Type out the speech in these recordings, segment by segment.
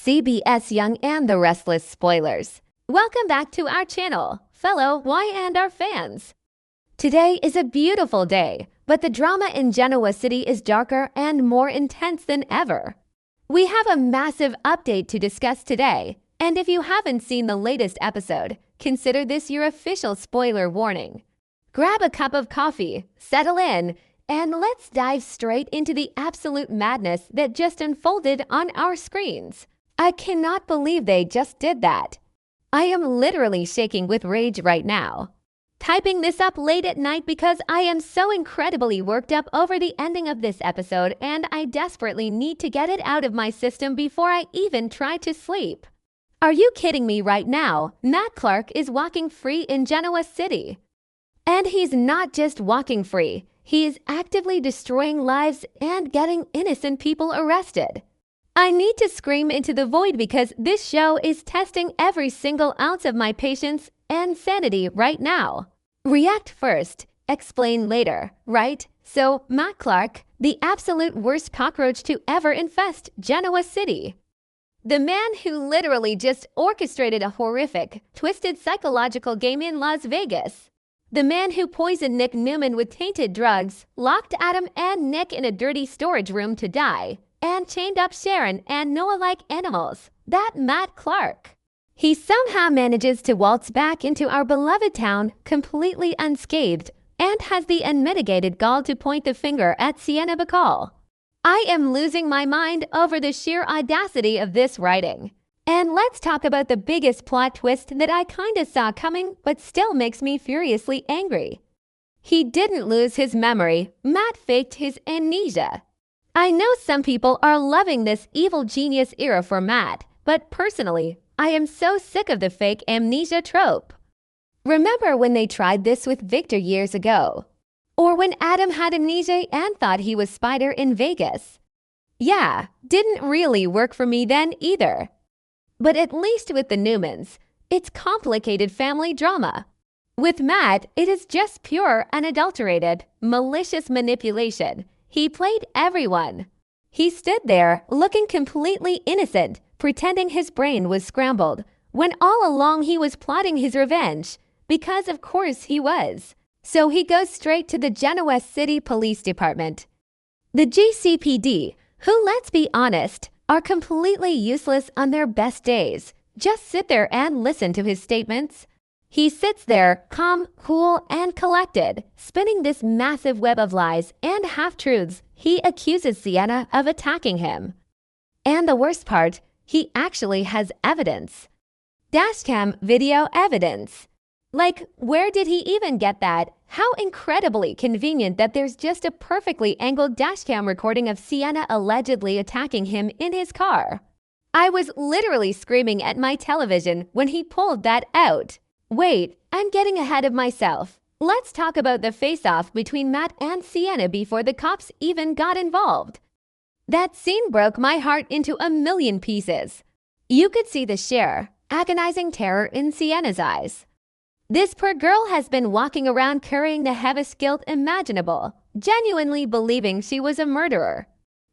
CBS Young and the Restless spoilers. Welcome back to our channel, fellow Y&R fans. Today is a beautiful day, but the drama in Genoa City is darker and more intense than ever. We have a massive update to discuss today, and if you haven't seen the latest episode, consider this your official spoiler warning. Grab a cup of coffee, settle in, and let's dive straight into the absolute madness that just unfolded on our screens. I cannot believe they just did that. I am literally shaking with rage right now. Typing this up late at night because I am so incredibly worked up over the ending of this episode and I desperately need to get it out of my system before I even try to sleep. Are you kidding me right now? Matt Clark is walking free in Genoa City. And he's not just walking free. He is actively destroying lives and getting innocent people arrested. I need to scream into the void because this show is testing every single ounce of my patience and sanity right now. React first, explain later, right? So, Matt Clark, the absolute worst cockroach to ever infest Genoa City. The man who literally just orchestrated a horrific, twisted psychological game in Las Vegas. The man who poisoned Nick Newman with tainted drugs, locked Adam and Nick in a dirty storage room to die, and chained up Sharon and Noah like animals. That Matt Clark. He somehow manages to waltz back into our beloved town completely unscathed and has the unmitigated gall to point the finger at Sienna. I am losing my mind over the sheer audacity of this writing. And let's talk about the biggest plot twist that I kinda saw coming but still makes me furiously angry. He didn't lose his memory, Matt faked his amnesia. I know some people are loving this evil genius era for Matt, but personally, I am so sick of the fake amnesia trope. Remember when they tried this with Victor years ago? Or when Adam had amnesia and thought he was Spider in Vegas? Yeah, didn't really work for me then either. But at least with the Newmans, it's complicated family drama. With Matt, it is just pure, unadulterated, malicious manipulation. He played everyone. He stood there, looking completely innocent, pretending his brain was scrambled, when all along he was plotting his revenge, because of course he was. So he goes straight to the Genoa City Police Department. The GCPD, who, let's be honest, are completely useless on their best days. Just sit there and listen to his statements. He sits there, calm, cool, and collected, spinning this massive web of lies and half-truths. He accuses Sienna of attacking him. And the worst part, he actually has evidence. Dashcam video evidence. Like, where did he even get that? How incredibly convenient that there's just a perfectly angled dashcam recording of Sienna allegedly attacking him in his car. I was literally screaming at my television when he pulled that out. Wait, I'm getting ahead of myself. Let's talk about the face-off between Matt and Sienna before the cops even got involved. That scene broke my heart into a million pieces. You could see the sheer, agonizing terror in Sienna's eyes. This poor girl has been walking around carrying the heaviest guilt imaginable, genuinely believing she was a murderer.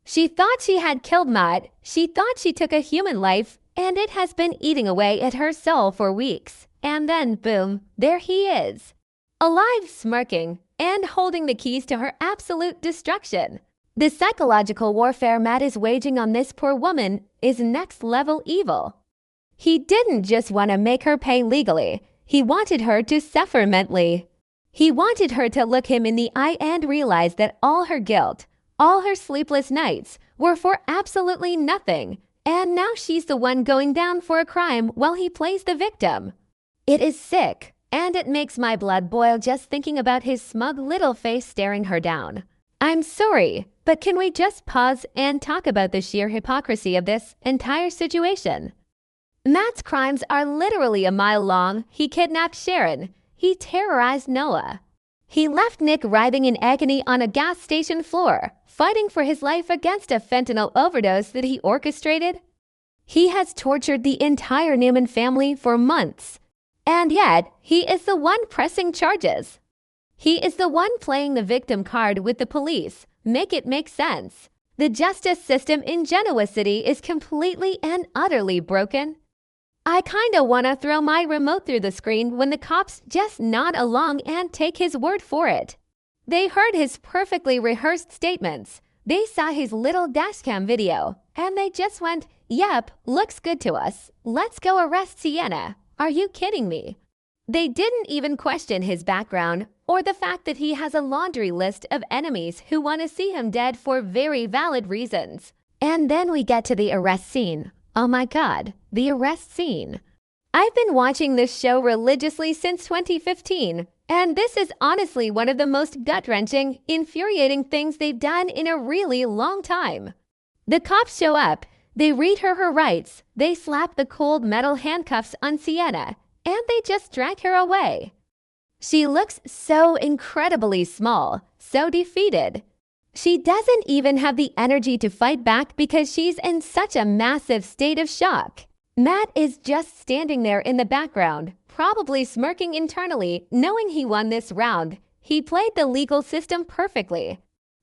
She thought she had killed Matt, she thought she took a human life, and it has been eating away at her soul for weeks. And then, boom, there he is. Alive, smirking, and holding the keys to her absolute destruction. The psychological warfare Matt is waging on this poor woman is next-level evil. He didn't just want to make her pay legally. He wanted her to suffer mentally. He wanted her to look him in the eye and realize that all her guilt, all her sleepless nights, were for absolutely nothing. And now she's the one going down for a crime while he plays the victim. It is sick, and it makes my blood boil just thinking about his smug little face staring her down. I'm sorry, but can we just pause and talk about the sheer hypocrisy of this entire situation? Matt's crimes are literally a mile long. He kidnapped Sharon. He terrorized Noah. He left Nick writhing in agony on a gas station floor, fighting for his life against a fentanyl overdose that he orchestrated. He has tortured the entire Newman family for months. And yet, he is the one pressing charges. He is the one playing the victim card with the police. Make it make sense. The justice system in Genoa City is completely and utterly broken. I kinda wanna throw my remote through the screen when the cops just nod along and take his word for it. They heard his perfectly rehearsed statements. They saw his little dashcam video, and they just went, "Yep, looks good to us. Let's go arrest Sienna. Are you kidding me?" They didn't even question his background or the fact that he has a laundry list of enemies who want to see him dead for very valid reasons. And then we get to the arrest scene. Oh my God, the arrest scene. I've been watching this show religiously since 2015, and this is honestly one of the most gut-wrenching, infuriating things they've done in a really long time. The cops show up, they read her rights, they slap the cold metal handcuffs on Sienna, and they just drag her away. She looks so incredibly small, so defeated. She doesn't even have the energy to fight back because she's in such a massive state of shock. Matt is just standing there in the background, probably smirking internally, knowing he won this round. He played the legal system perfectly.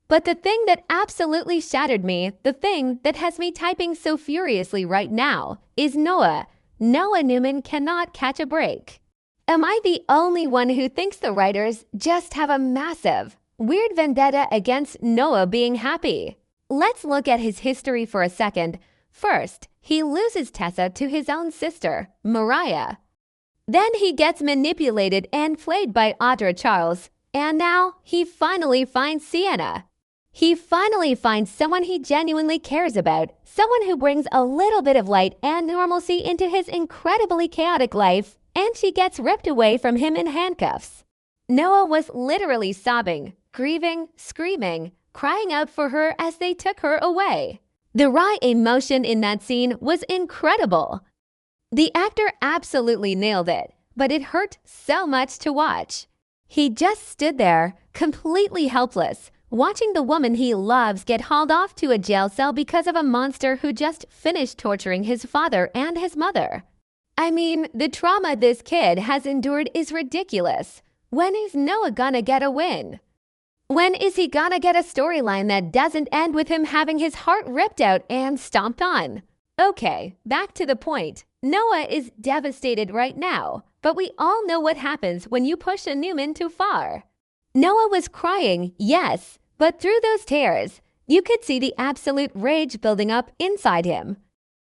But the thing that absolutely shattered me, the thing that has me typing so furiously right now, is Noah. Noah Newman cannot catch a break. Am I the only one who thinks the writers just have a massive, weird vendetta against Noah being happy? Let's look at his history for a second. First, he loses Tessa to his own sister, Mariah. Then he gets manipulated and played by Audra Charles. And now he finally finds Sienna. He finally finds someone he genuinely cares about, someone who brings a little bit of light and normalcy into his incredibly chaotic life, and she gets ripped away from him in handcuffs. Noah was literally sobbing, grieving, screaming, crying out for her as they took her away. The raw emotion in that scene was incredible. The actor absolutely nailed it, but it hurt so much to watch. He just stood there, completely helpless, watching the woman he loves get hauled off to a jail cell because of a monster who just finished torturing his father and his mother. I mean, the trauma this kid has endured is ridiculous. When is Noah gonna get a win? When is he gonna get a storyline that doesn't end with him having his heart ripped out and stomped on? Okay, back to the point. Noah is devastated right now, but we all know what happens when you push a Newman too far. Noah was crying, yes, but through those tears, you could see the absolute rage building up inside him.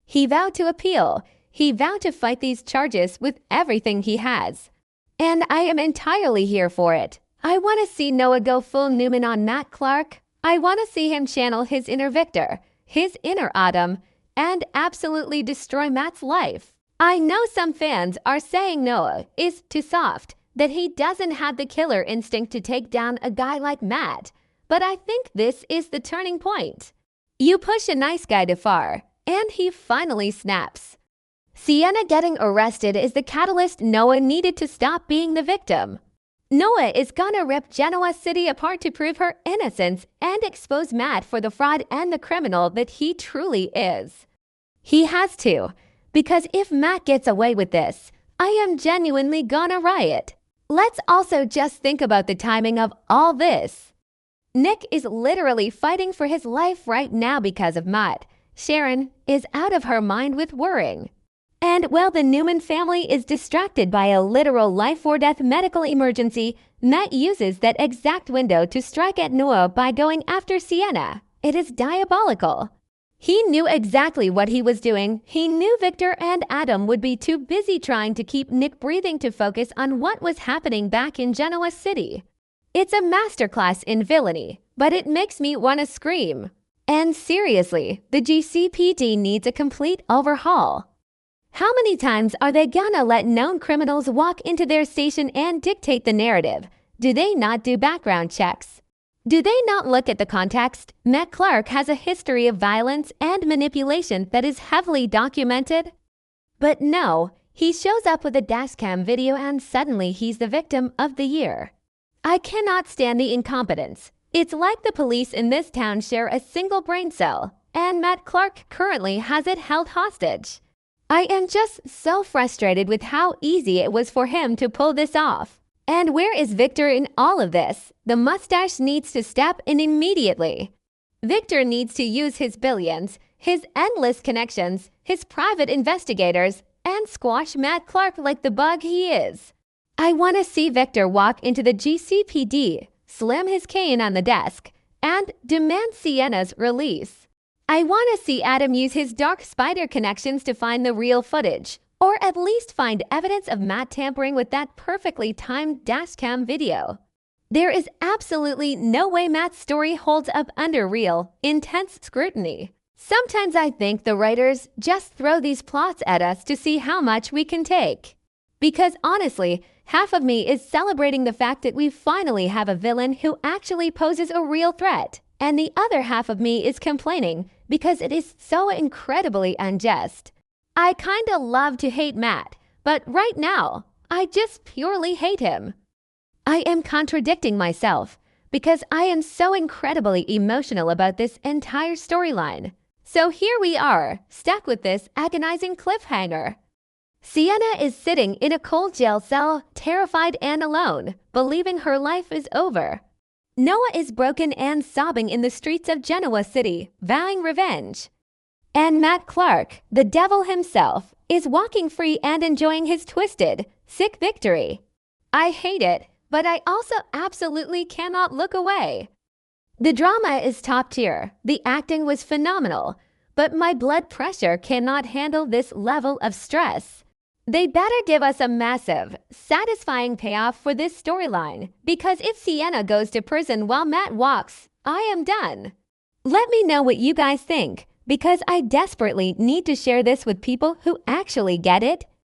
He vowed to appeal. He vowed to fight these charges with everything he has. And I am entirely here for it. I want to see Noah go full Newman on Matt Clark. I want to see him channel his inner Victor, his inner Adam, and absolutely destroy Matt's life. I know some fans are saying Noah is too soft, that he doesn't have the killer instinct to take down a guy like Matt. But I think this is the turning point. You push a nice guy too far, and he finally snaps. Sienna getting arrested is the catalyst Noah needed to stop being the victim. Noah is gonna rip Genoa City apart to prove her innocence and expose Matt for the fraud and the criminal that he truly is. He has to, because if Matt gets away with this, I am genuinely gonna riot. Let's also just think about the timing of all this. Nick is literally fighting for his life right now because of Matt. Sharon is out of her mind with worrying. And while the Newman family is distracted by a literal life-or-death medical emergency, Matt uses that exact window to strike at Noah by going after Sienna. It is diabolical. He knew exactly what he was doing. He knew Victor and Adam would be too busy trying to keep Nick breathing to focus on what was happening back in Genoa City. It's a masterclass in villainy, but it makes me want to scream. And seriously, the GCPD needs a complete overhaul. How many times are they gonna let known criminals walk into their station and dictate the narrative? Do they not do background checks? Do they not look at the context? Matt Clark has a history of violence and manipulation that is heavily documented. But no, he shows up with a dashcam video and suddenly he's the victim of the year. I cannot stand the incompetence. It's like the police in this town share a single brain cell, and Matt Clark currently has it held hostage. I am just so frustrated with how easy it was for him to pull this off. And where is Victor in all of this? The mustache needs to step in immediately. Victor needs to use his billions, his endless connections, his private investigators, and squash Matt Clark like the bug he is. I want to see Victor walk into the GCPD, slam his cane on the desk, and demand Sienna's release. I want to see Adam use his dark spider connections to find the real footage, or at least find evidence of Matt tampering with that perfectly timed dashcam video. There is absolutely no way Matt's story holds up under real, intense scrutiny. Sometimes I think the writers just throw these plots at us to see how much we can take. Because honestly, half of me is celebrating the fact that we finally have a villain who actually poses a real threat, and the other half of me is complaining because it is so incredibly unjust. I kinda love to hate Matt, but right now, I just purely hate him. I am contradicting myself because I am so incredibly emotional about this entire storyline. So here we are, stuck with this agonizing cliffhanger. Sienna is sitting in a cold jail cell, terrified and alone, believing her life is over. Noah is broken and sobbing in the streets of Genoa City, vowing revenge. And Matt Clark, the devil himself, is walking free and enjoying his twisted, sick victory. I hate it, but I also absolutely cannot look away. The drama is top tier, the acting was phenomenal, but my blood pressure cannot handle this level of stress. They better give us a massive, satisfying payoff for this storyline, because if Sienna goes to prison while Matt walks, I am done. Let me know what you guys think, because I desperately need to share this with people who actually get it.